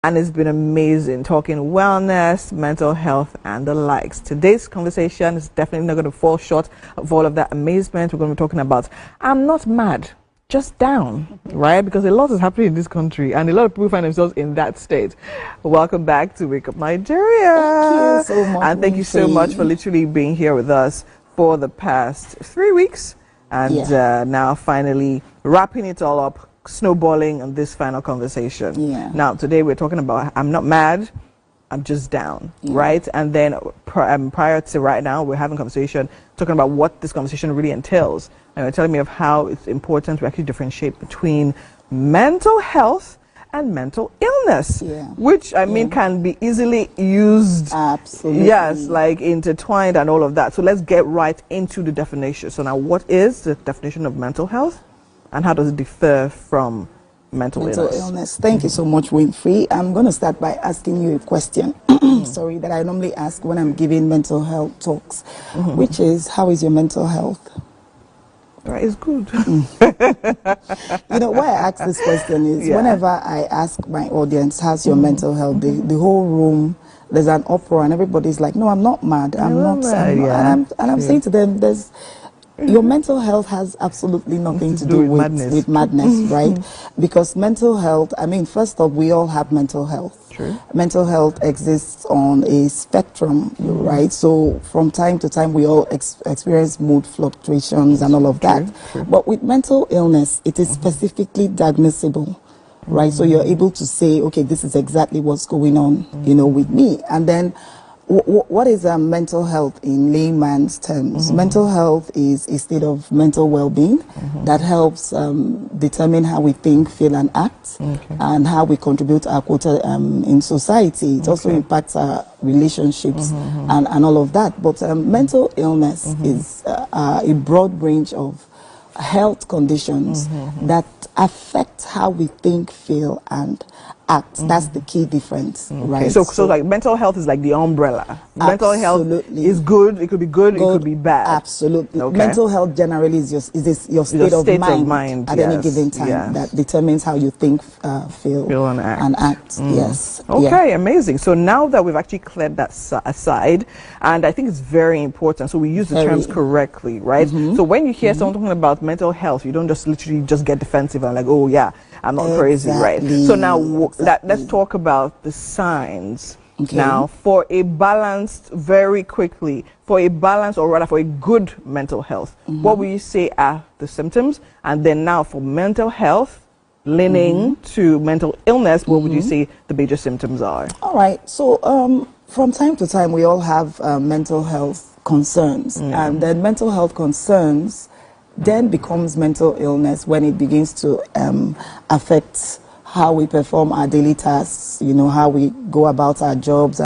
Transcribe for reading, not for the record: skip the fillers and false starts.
And it's been amazing talking wellness, mental health, and the likes. Today's conversation is definitely not going to fall short of all of that amazement. We're going to be talking about I'm not mad, just down, right? Because a lot is happening in this country, and a lot of people find themselves in that state. Welcome back to Wake Up Nigeria. Thank you so much. And thank you so much for literally being here with us for the past 3 weeks. And now finally wrapping it all up, snowballing on this final conversation. Now today we're talking about I'm not mad, I'm just down, right? And then prior to right now we're having a conversation talking about what this conversation really entails, and you're telling me of how it's important to actually differentiate between mental health and mental illness, which I mean can be easily used, yes, like intertwined and all of that. So let's get right into the definition. So now, what is the definition of mental health? And how does it differ from mental illness? Thank you so much, Winfrey. I'm going to start by asking you a question, sorry, that I normally ask when I'm giving mental health talks, which is, how is your mental health? Right, it's good. You know, why I ask this question is whenever I ask my audience, how's your mental health, the whole room, there's an uproar and everybody's like, no, I'm not mad. I'm not mad. And I'm saying to them, your mental health has absolutely nothing to do with madness, right? Because mental health, I mean, first off, we all have mental health. Mental health exists on a spectrum, right? So from time to time, we all experience mood fluctuations and all of that. But with mental illness, it is specifically diagnosable, right? So you're able to say, okay, this is exactly what's going on, you know, with me. And then what is mental health in layman's terms? Mental health is a state of mental well-being that helps determine how we think, feel, and act, and how we contribute our quota in society. It also impacts our relationships and all of that. But mental illness is a broad range of health conditions that affect how we think, feel, and act. That's the key difference, right? So like mental health is like the umbrella. Mental health is good, it could be good, it could be bad. Absolutely. Mental health generally is your state of mind at any given time that determines how you think, feel and act. Okay, amazing. So now that we've actually cleared that aside, and I think it's very important, so we use the terms correctly, right? So when you hear someone talking about mental health, you don't just literally just get defensive and like, oh yeah, I'm not crazy, right? So now let's talk about the signs. Now, for a balanced, very quickly, for a balanced, or rather for a good mental health, what will you say are the symptoms? And then now for mental health, leaning to mental illness, what would you say the major symptoms are? All right. So from time to time, we all have mental health concerns. And then mental health concerns then becomes mental illness when it begins to affect how we perform our daily tasks, you know, how we go about our jobs.